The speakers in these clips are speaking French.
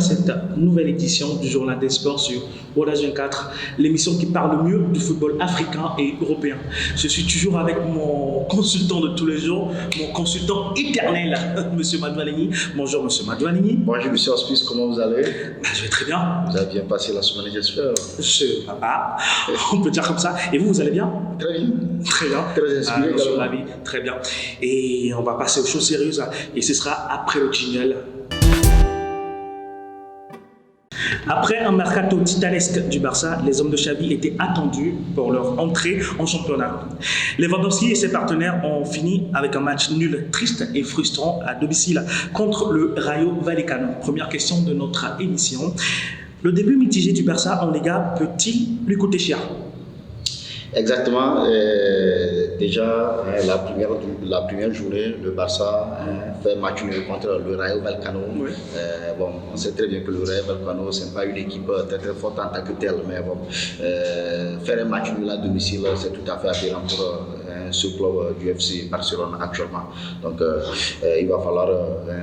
à cette nouvelle édition du Journal des Sports sur Wallage 24, l'émission qui parle mieux du football africain et européen. Je suis toujours avec mon consultant de tous les jours, mon consultant éternel, M. Madoualeni. Bonjour, M. Madoualeni. Bonjour, M. Hospice, comment vous allez? Je vais très bien. Vous avez bien passé la semaine, j'espère. Papa, on peut dire comme ça. Et vous allez bien? Très bien. Très bien. Très inspiré. Je suis ravi. Très bien. Et on va passer aux choses sérieuses. Et ce sera après le jingle. Après un mercato titanesque du Barça, les hommes de Xavi étaient attendus pour leur entrée en championnat. Lewandowski et ses partenaires ont fini avec un match nul, triste et frustrant à domicile contre le Rayo Vallecano. Première question de notre émission. Le début mitigé du Barça en Liga peut-il lui coûter cher? Exactement. Déjà, la première journée, le Barça fait match nul contre le Rayo Vallecano. Oui. On sait très bien que le Rayo Vallecano, ce n'est pas une équipe très très forte en tant que telle, mais faire un match nul à domicile, c'est tout à fait aberrant pour ce club du FC Barcelone actuellement. Donc, il va falloir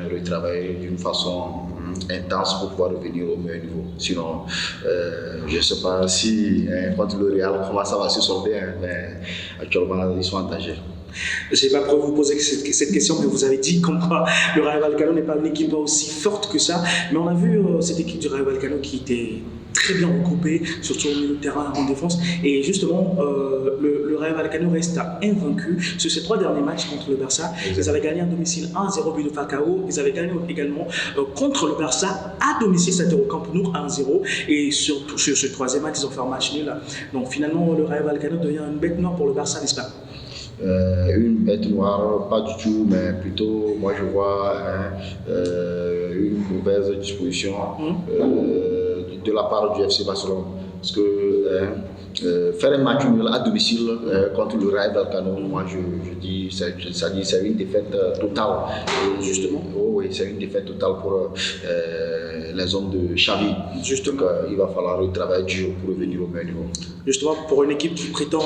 retravailler d'une façon intense pour pouvoir revenir au meilleur niveau. Sinon, je ne sais pas si contre le Real, comment ça va se solder, mais actuellement, ils sont en danger. Je n'ai pas pour vous poser cette question, mais vous avez dit comme quoi le Rayo Vallecano n'est pas une équipe aussi forte que ça. Mais on a vu cette équipe du Rayo Vallecano qui était très bien regroupée, surtout au milieu de terrain en défense. Et justement, le Rayo Vallecano reste invaincu sur ces 3 derniers matchs contre le Barça. Ils avaient gagné à domicile 1-0 but de Falcao. Ils avaient gagné également contre le Barça à domicile, c'était au Camp Nou 1-0. Et surtout sur ce 3e match, ils ont fait un match nul. Donc finalement, le Rayo Vallecano devient une bête noire pour le Barça, n'est-ce pas? Une bête noire, pas du tout, mais plutôt, moi je vois une mauvaise disposition de la part du FC Barcelone. Parce que faire un match nul à domicile contre le Rayo Vallecano, moi je dis, c'est une défaite totale. Et justement. Oui, c'est une défaite totale pour les hommes de Xavi. Justement. Donc, il va falloir retravailler dur pour revenir au meilleur niveau. Justement, pour une équipe qui prétend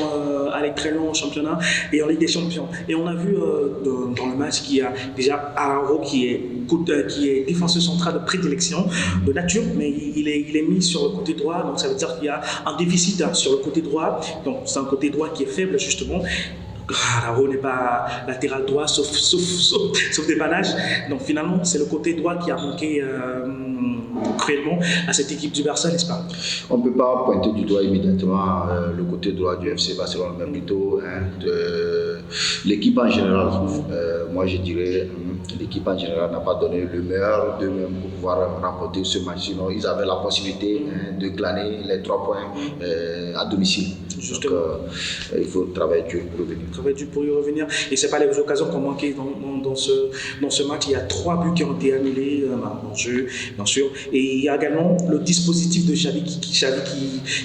aller très loin au championnat et en Ligue des Champions. Et on a vu dans le match qu'il y a déjà Araujo qui est défenseur central de prédilection de nature, mais il est mis sur le côté droit, donc ça veut dire qu'il y a un déficit sur le côté droit, donc c'est un côté droit qui est faible justement. Araujo n'est pas latéral droit sauf dépannage, donc finalement c'est le côté droit qui a manqué cruellement à cette équipe du Barça, n'est-ce pas? On ne peut pas pointer du doigt immédiatement le côté droit du FC Barcelone, mais plutôt de l'équipe en général. Moi je dirais l'équipe en général n'a pas donné le meilleur d'eux-mêmes pour pouvoir remporter ce match. Sinon, ils avaient la possibilité de glaner les 3 points à domicile. Donc, il faut travailler dur pour revenir. Travailler dur pour y revenir. Et ce n'est pas les occasions qu'on manquait dans ce match. Il y a 3 buts qui ont été annulés en jeu, bien sûr. Et il y a également le dispositif de Xavi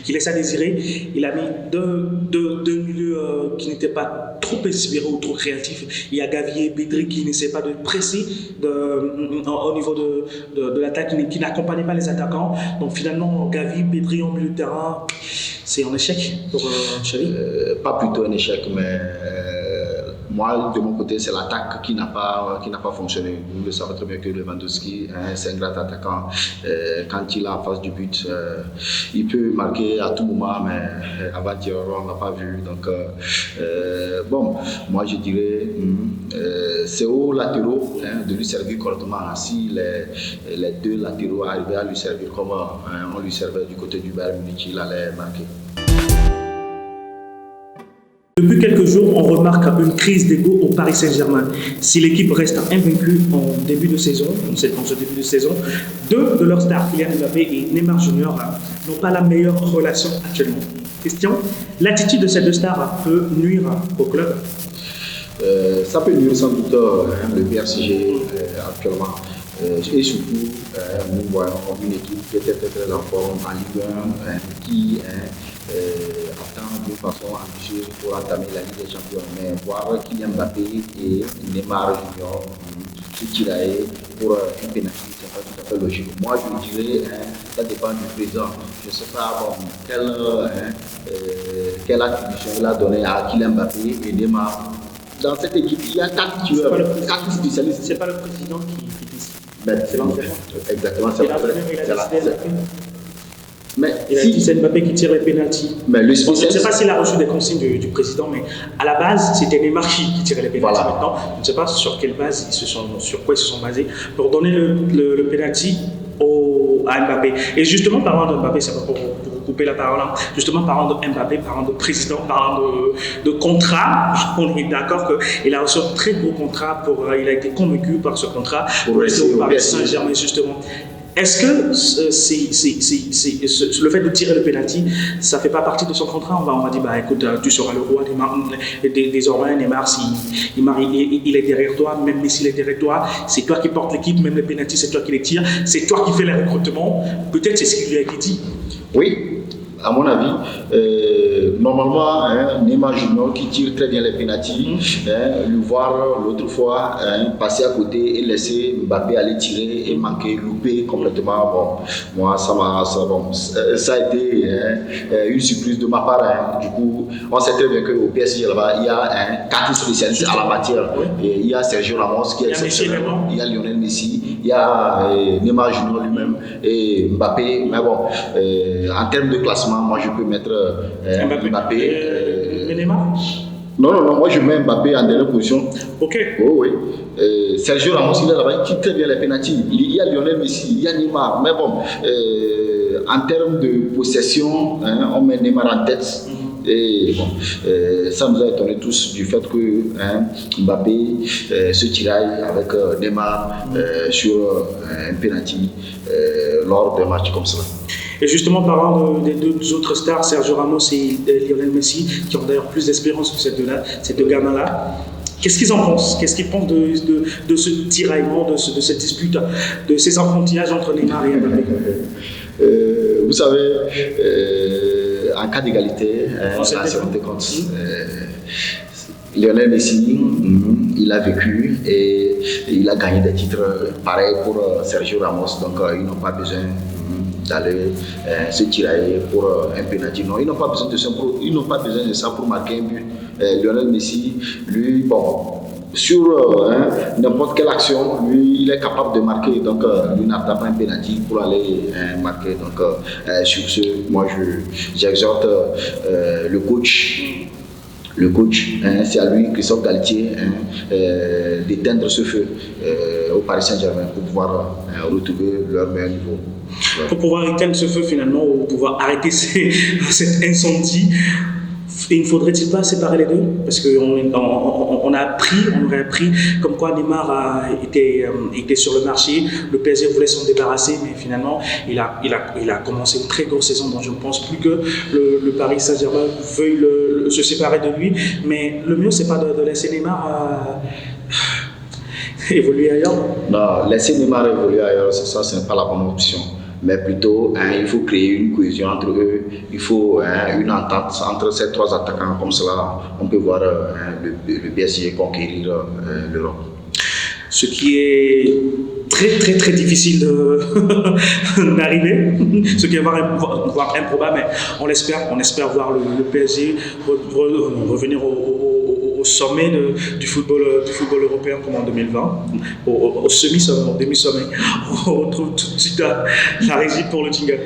qui laisse à désirer. Il a mis deux milieux qui n'étaient pas trop inspirés ou trop créatifs. Il y a Gavi et Pedri qui n'essaient pas de presser au niveau de l'attaque, qui n'accompagnait pas les attaquants. Donc finalement, Gavi, Pedri en milieu de terrain, c'est un échec pour Xavi? Pas plutôt un échec, mais moi, de mon côté, c'est l'attaque qui n'a pas fonctionné. Vous le savez très bien que Lewandowski, c'est un grand attaquant. Quand il est en face du but, il peut marquer à tout moment, mais avant-hier, on ne l'a pas vu. Donc, moi, je dirais, c'est aux latéraux de lui servir correctement. Si les 2 latéraux arrivaient à lui servir comme on lui servait du côté du Bayern Munich, il allait marquer. Depuis quelques jours, on remarque une crise d'ego au Paris Saint-Germain. Si l'équipe reste invaincue en début de saison, dans ce début de saison, 2 de leurs stars, Kylian Mbappé et Neymar Junior, n'ont pas la meilleure relation actuellement. Question, l'attitude de ces 2 stars peut nuire au club? Ça peut nuire sans doute le PSG actuellement. Et surtout, nous voyons une équipe qui est très en forme en Ligue 1, qui attend de façon ambitieuse pour entamer la Ligue des Champions. Mais voir Kylian Mbappé et Neymar Junior se tirer pour une pénalité, c'est pas tout à fait logique. Moi, je dirais, ça dépend du président. Je ne sais pas quelle attribution il a donné à Kylian Mbappé et Neymar. Dans cette équipe, il y a 4 tueurs, 4 spécialistes. Ce n'est pas le président qui décide. C'est l'entraîneur. Exactement, c'est l'entraîneur. Mais il a dit c'est Mbappé qui tire les pénaltys. Mais le spécialiste... Je ne sais pas s'il a reçu des consignes du président, mais à la base, c'était Neymar qui tirait les pénaltys. Voilà. Maintenant, je ne sais pas sur quelle base sur quoi ils se sont basés pour donner le pénalty à Mbappé. Et justement, parlant de Mbappé, c'est pas pour couper la parole, hein. Justement, parlant de Mbappé, parlant de président, parlant de contrat, on est d'accord qu'il a reçu un très gros contrat, il a été convaincu par ce contrat pour rester au Paris Saint-Germain, justement. Est-ce que le fait de tirer le penalty, ça ne fait pas partie de son contrat? On va dire, bah, écoute, tu seras le roi désormais, Neymar, il est derrière toi, même s'il est derrière toi, c'est toi qui portes l'équipe, même les penalty, c'est toi qui les tires, c'est toi qui fais les recrutements. Peut-être c'est ce qui lui a été dit. Oui. À mon avis, normalement, Neymar Junior qui tire très bien les pénaltys, lui voir l'autre fois passer à côté et laisser Mbappé aller tirer et manquer, louper complètement. Bon, moi, ça a été une surprise de ma part. Du coup, on sait très bien qu'au PSG, là-bas, il y a 4 spécialistes à la matière. Et il y a Sergio Ramos qui est exceptionnel, il y a Lionel Messi, il y a Neymar Junior lui-même et Mbappé. Mais bon, en termes de classement, moi je peux mettre Mbappé. Mais Neymar? Non, moi je mets Mbappé en dernière position. Ok. Oh, oui. Sergio Ramos, il est là-bas, il tire très bien les pénaltys. Il y a Lionel Messi, il y a Neymar. Mais bon, en termes de possession, on met Neymar en tête. Et bon, ça nous a étonné tous du fait que Mbappé se tiraille avec Neymar sur un penalty lors d'un match comme ça. Et justement, parlant des deux autres stars, Sergio Ramos et Lionel Messi, qui ont d'ailleurs plus d'espérance que ces deux gamins-là, qu'est-ce qu'ils en pensent? Qu'est-ce qu'ils pensent de ce tiraillement, de cette dispute, de ces enfantillages entre Neymar et Mbappé? Vous savez, en cas d'égalité, on s'est rendu compte. Lionel Messi, il a vécu et il a gagné des titres pareils pour Sergio Ramos, donc ils n'ont pas besoin d'aller se tirailler pour un penalty. Non, ils n'ont pas besoin de ça pour marquer un but. Lionel Messi, lui, bon, sur n'importe quelle action, lui, il est capable de marquer. Donc, lui n'attend pas un penalty pour aller marquer. Donc, sur ce, moi, j'exhorte le coach. C'est à lui, Christophe Galtier, d'éteindre ce feu au Paris Saint-Germain pour pouvoir retrouver leur meilleur niveau. Ouais. Pour pouvoir éteindre ce feu finalement, ou pouvoir arrêter cet incendie, il ne faudrait-il pas séparer les deux? Parce qu'on aurait appris comme quoi Neymar était sur le marché, le PSG voulait s'en débarrasser, mais finalement il a commencé une très grosse saison, donc je ne pense plus que le Paris Saint-Germain veuille se séparer de lui, mais le mieux c'est pas de laisser Neymar évoluer ailleurs. Non, laisser Neymar évoluer ailleurs, ça ce n'est pas la bonne option. Mais plutôt, il faut créer une cohésion entre eux, il faut une entente entre ces 3 attaquants, comme cela, on peut voir le PSG conquérir l'Europe. Ce qui est très très très difficile d'arriver, ce qui est voire improbable, mais on espère voir le PSG revenir au sommet du football européen comme en 2020, au semi-sommet, au demi-sommet. On retrouve tout de suite la régie pour le jingle.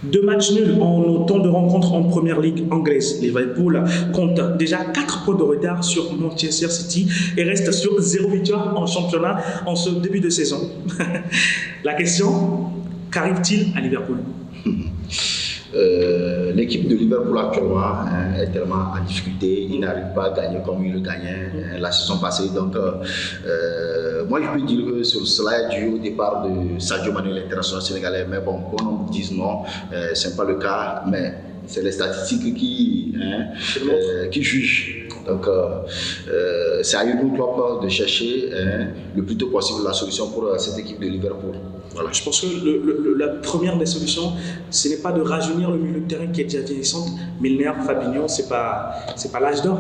2 matchs nuls en autant de rencontres en première ligue anglaise. Liverpool compte déjà 4 points de retard sur Manchester City et reste sur 0 victoire en championnat en ce début de saison. La question, qu'arrive-t-il à Liverpool? L'équipe de Liverpool actuellement est tellement en difficulté, il n'arrive pas à gagner comme il le gagnait la saison passée. Donc, moi je peux dire que cela est dû au départ de Sadio Mané, l'international sénégalais. Mais bon nombre disent non, ce n'est pas le cas, mais c'est les statistiques qui jugent. Donc, c'est à Jürgen Klopp de chercher le plus tôt possible la solution pour cette équipe de Liverpool. Voilà. Je pense que la première des solutions, ce n'est pas de rajeunir le milieu de terrain qui est déjà vieillissante. Milner, Fabinho, c'est pas l'âge d'or.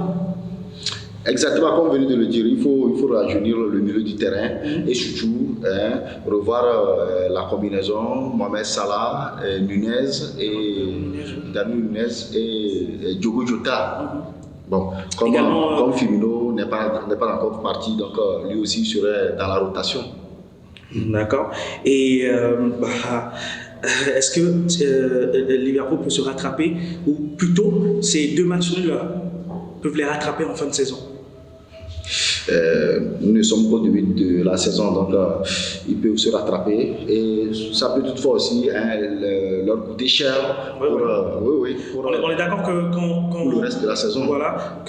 Exactement, comme vous venez de le dire, il faut rajeunir le milieu du terrain et surtout revoir la combinaison Mohamed Salah, Nunez et Diogo Jota. Bon, comme Firmino n'est pas encore parti, donc lui aussi serait dans la rotation. D'accord. Et est-ce que Liverpool peut se rattraper, ou plutôt ces 2 matchs nuls peuvent les rattraper en fin de saison? Nous ne sommes qu'au début de la saison, donc ils peuvent se rattraper et ça peut toutefois aussi leur coûter cher pour, on est d'accord pour le reste de la saison. Voilà,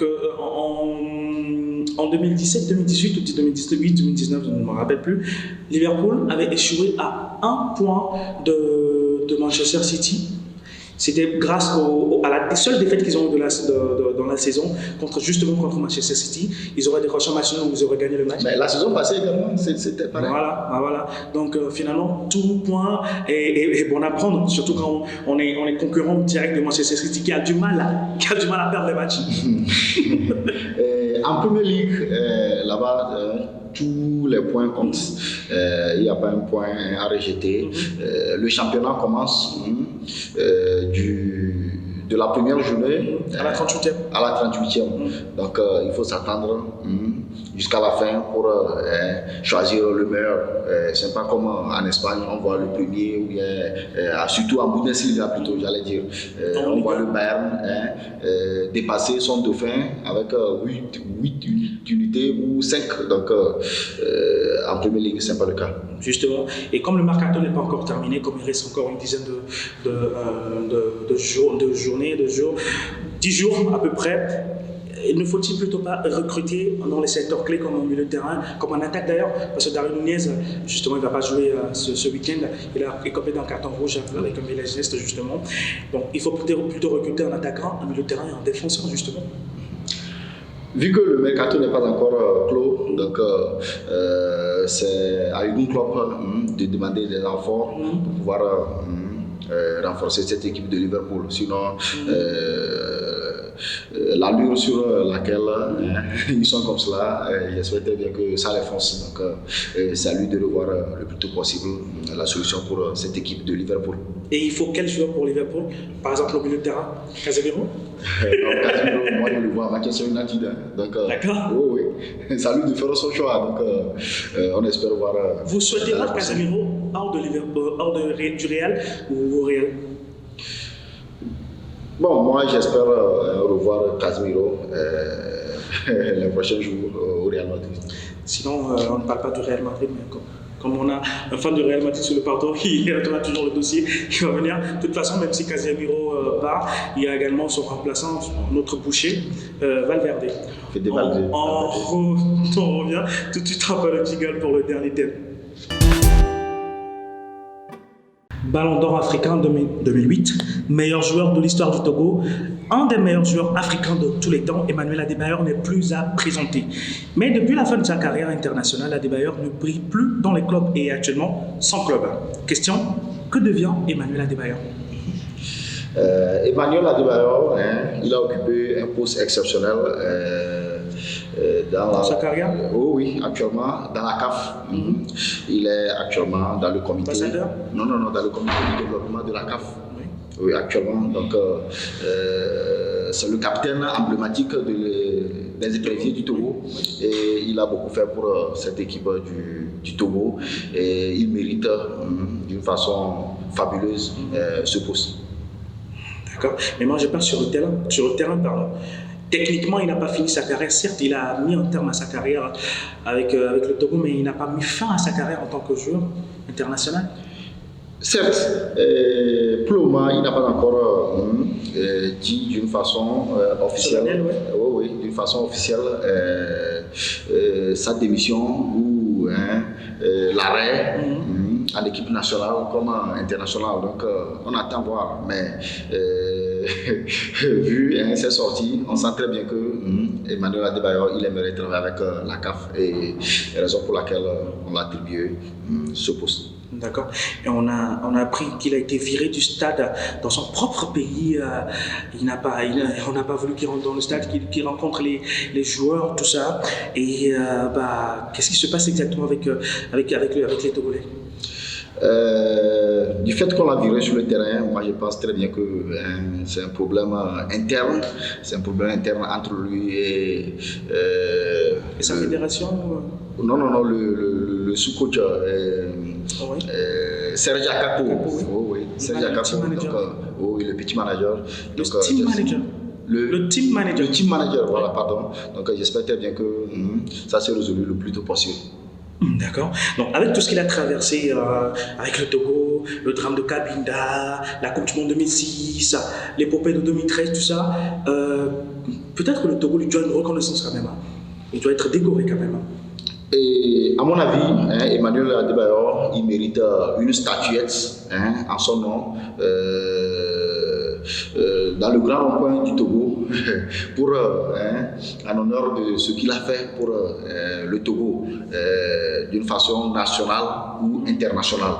en 2017, 2018 ou 2018, 2019, je ne me rappelle plus, Liverpool avait échoué à 1 point de Manchester City. C'était grâce à la seule défaite qu'ils ont eu dans la saison, justement contre Manchester City. Ils auraient décroché un match où ils auraient gagné le match. Mais la saison passée également, c'était pareil. Voilà. Donc finalement, tout point est bon à prendre, surtout quand on est concurrent direct de Manchester City qui a du mal à perdre les matchs. En Premier League, là-bas, tous les points comptent. Il n'y a pas un point à rejeter. Le championnat commence de la première journée à la 38e. Donc il faut s'attendre jusqu'à la fin pour choisir le meilleur. C'est pas comme en Espagne, on voit le premier, ou bien, surtout en Bundesliga plutôt, j'allais dire. On voit le Bayern dépasser son dauphin avec 8 unités ou 5. Donc en Premier League, ce n'est pas le cas. Justement, et comme le mercato n'est pas encore terminé, comme il reste encore une dizaine de jours, 10 jours à peu près, ne faut-il plutôt pas recruter dans les secteurs clés comme au milieu de terrain, comme en attaque d'ailleurs, parce que Darwin Nunez, justement, il ne va pas jouer ce week-end, il a écopé d'un carton rouge avec un mauvais geste, justement. Donc il faut plutôt recruter un attaquant, un milieu de terrain et un défenseur, justement. Vu que le mercato n'est pas encore clos, donc c'est à Jürgen Klopp de demander des renforts pour pouvoir renforcer cette équipe de Liverpool. Sinon, l'allure sur laquelle ils sont comme cela, j'espère très bien que ça les fonce. Donc, c'est à lui de revoir le plus tôt possible la solution pour cette équipe de Liverpool. Et il faut quel joueur pour Liverpool? Par exemple, au milieu de terrain, Casemiro? Non, Casemiro, moi je le vois à Manchester United. Donc, d'accord. Oui. C'est à lui de faire son choix. Donc, on espère voir. Vous souhaitez voir Casemiro hors de Liverpool, du Real ou au Real? Bon, moi j'espère revoir Casemiro les prochains jours au Real Madrid. Sinon, on ne parle pas du Real Madrid, mais comme on a un fan du Real Madrid sur le plateau, on a toujours le dossier qui va venir. De toute façon, même si Casemiro part, il y a également son remplaçant, notre boucher, Valverde. On revient tout de suite après le jingle pour le dernier thème. Ballon d'or africain 2008, meilleur joueur de l'histoire du Togo, un des meilleurs joueurs africains de tous les temps. Emmanuel Adebayor n'est plus à présenter. Mais depuis la fin de sa carrière internationale, Adebayor ne brille plus dans les clubs et est actuellement sans club. Question, que devient Emmanuel Adebayor? Emmanuel Adebayor, il a occupé un poste exceptionnel dans sa carrière? Oui, actuellement dans la CAF. Il est actuellement dans le comité. Ambassadeur? Non, dans le comité de développement de la CAF. Oui, actuellement. Donc, c'est le capitaine emblématique des éperviers du Togo. Et il a beaucoup fait pour cette équipe du Togo. Et il mérite d'une façon fabuleuse ce poste. D'accord. Mais moi, je parle sur le terrain, pardon. Techniquement, il n'a pas fini sa carrière. Certes, il a mis un terme à sa carrière avec le Togo, mais il n'a pas mis fin à sa carrière en tant que joueur international. Certes, pour le moment, il n'a pas encore dit d'une façon officielle, oui, d'une façon officielle sa démission ou l'arrêt à l'équipe nationale comme internationale. Donc, on attend voir. Mais vu ses sorties, on sent très bien que Emmanuel Adebayor, il aimerait travailler avec la CAF et raison pour laquelle on l'a attribué ce poste. D'accord. Et on a appris qu'il a été viré du stade dans son propre pays. On n'a pas voulu qu'il rentre dans le stade, qu'il rencontre les joueurs, tout ça. Et qu'est-ce qui se passe exactement avec les Togolais? Du fait qu'on l'a viré sur le terrain, moi je pense très bien que c'est un problème interne. C'est un problème interne entre lui et sa fédération Non, le sous-coach Serge Akapo. Oui. Serge Akapo, oui, le petit manager. Le team manager. Le team manager. Le team manager, voilà, pardon. Donc j'espère très bien que ça s'est résolu le plus tôt possible. D'accord. Donc, avec tout ce qu'il a traversé avec le Togo, le drame de Cabinda, la Coupe du Monde 2006, l'épopée de 2013, tout ça, peut-être que le Togo lui doit une reconnaissance quand même. Hein. Il doit être décoré quand même. Hein. Et à mon avis, Emmanuel Adebayor, il mérite une statuette en son nom dans le grand rond-point du Togo pour, en honneur de ce qu'il a fait pour le Togo d'une façon nationale ou internationale.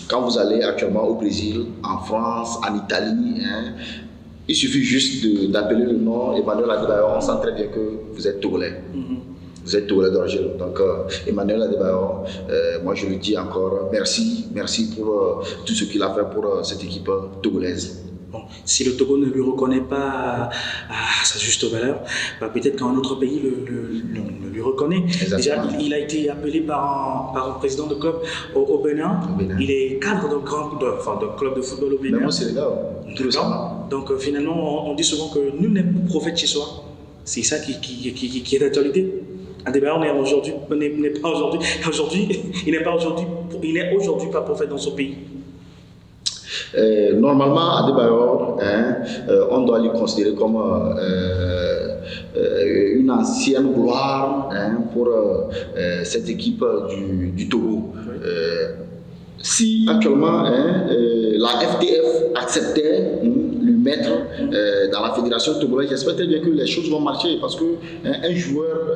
Quand vous allez actuellement au Brésil, en France, en Italie, il suffit juste d'appeler le nom Emmanuel Adebayor, on sent très bien que vous êtes Togolais. Vous êtes Togolais d'origine. Donc, Emmanuel Adebayor, moi je lui dis encore merci pour tout ce qu'il a fait pour cette équipe togolaise. Bon, si le Togo ne lui reconnaît pas à sa juste valeur, bah peut-être qu'un autre pays le lui reconnaît. Exactement. Déjà, il a été appelé par un président de club au Bénin. Il est cadre d'un club de football au Bénin. Même au Sénégal, tout récemment. Donc finalement, on dit souvent que nul n'est prophète chez soi. C'est ça qui est d'actualité. Adebayor n'est aujourd'hui pas prophète dans son pays. Normalement, Adebayor, on doit le considérer comme une ancienne gloire pour cette équipe du Togo. Si actuellement la FTF acceptait lui mettre dans la fédération togolaise, j'espère très bien que les choses vont marcher parce que un joueur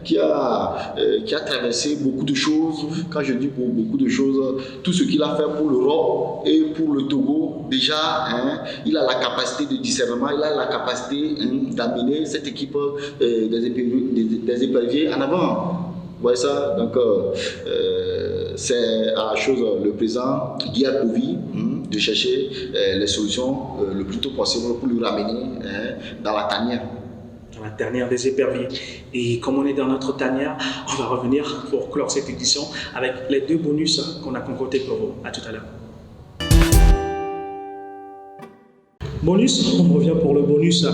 qui a traversé beaucoup de choses, quand je dis beaucoup de choses, tout ce qu'il a fait pour l'Europe et pour le Togo, déjà il a la capacité de discernement, il a la capacité d'amener cette équipe des éperviers en avant. Vous voyez ça? Donc, c'est à la chose, le président Guy Akovi de chercher les solutions le plus tôt possible pour lui ramener dans la tanière. Dans la tanière des éperviers. Et comme on est dans notre tanière, on va revenir pour clore cette édition avec les deux bonus qu'on a concoctés pour vous. À tout à l'heure. Bonus, on revient pour le bonus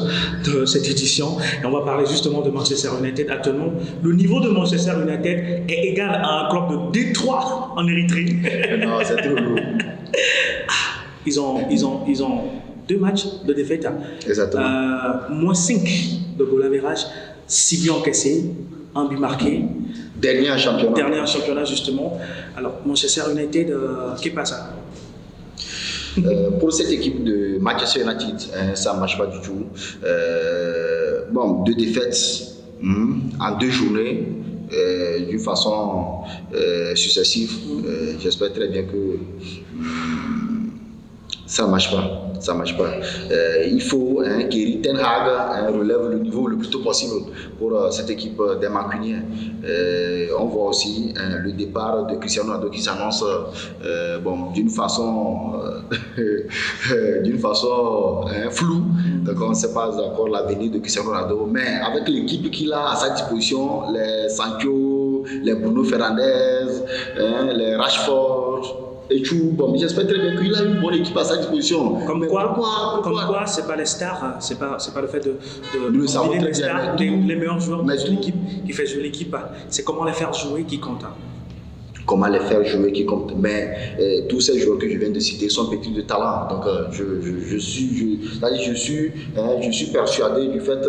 de cette édition et on va parler justement de Manchester United. Actuellement, le niveau de Manchester United est égal à un club de Détroit en Érythrée. Non, c'est trop lourd. Ils ont 2 matchs de défaite. Exactement. Moins 5 de goal average, 6 buts encaissés, 1 but marqué. Dernier en championnat. Dernier en championnat, justement. Alors, Manchester United, qu'est-ce qui se passe? Pour cette équipe de Manchester United, ça ne marche pas du tout. 2 défaites en 2 journées, d'une façon successive. J'espère très bien que ça ne marche pas. Ça marche pas. Il faut qu'Erik Ten Hag relève le niveau le plus tôt possible pour cette équipe des Mancuniens. On voit aussi le départ de Cristiano Ronaldo qui s'annonce d'une façon floue. Donc on ne sait pas encore l'avenir de Cristiano Ronaldo. Mais avec l'équipe qu'il a à sa disposition, les Sancho, les Bruno Fernandes, les Rashford, et tout, j'espère très bien qu'il a une bonne équipe à sa disposition. Comme quoi, c'est pas les stars, c'est pas le fait de le savoir les stars, les meilleurs joueurs de l'équipe qui fait jouer l'équipe. C'est comment les faire jouer qui compte. Comment les faire jouer qui compte. Mais tous ces joueurs que je viens de citer sont petits de talent. Donc je suis persuadé du fait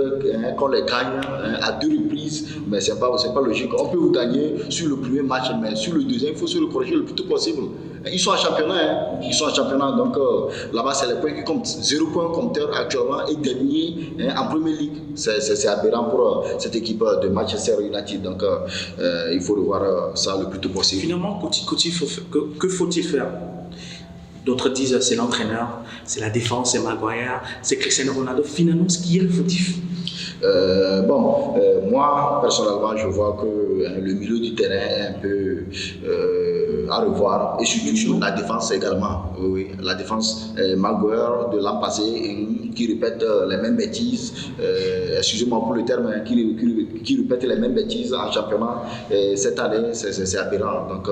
qu'on les gagne à 2 reprises. Mais c'est pas logique. On peut vous gagner sur le premier match, mais sur le deuxième, il faut se recorriger le plus tôt possible. Ils sont en championnat. Donc là-bas, c'est les points qui comptent. 0 point compteur actuellement et dernier en Premier League. C'est aberrant pour cette équipe de Manchester United. Donc il faut revoir ça le plus tôt possible. Finalement, que faut-il faire? D'autres disent c'est l'entraîneur, c'est la défense, c'est Maguire, c'est Cristiano Ronaldo. Finalement, ce qui est le fautif? Moi, personnellement, je vois que le milieu du terrain est un peu à revoir. Et surtout, la défense également. Oui, la défense, Maguire de l'an passé, qui répète les mêmes bêtises. Excusez-moi pour le terme, qui répète les mêmes bêtises en championnat. Cette année, c'est aberrant. Donc,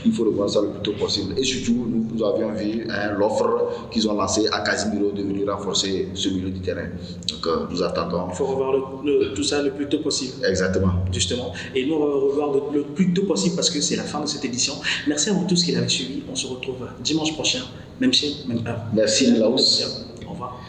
il faut revoir ça le plus tôt possible. Et surtout, nous avions vu l'offre qu'ils ont lancée à Casemiro de venir renforcer ce milieu du terrain. Donc, nous attendons. Il faut revoir tout ça le plus tôt possible. Exactement. Justement. Et nous, on va revoir le plus tôt possible parce que c'est la fin de cette édition. Merci à vous tous qui l'avez suivi. On se retrouve dimanche prochain, même chaîne, même heure. Merci, Laos. Au revoir.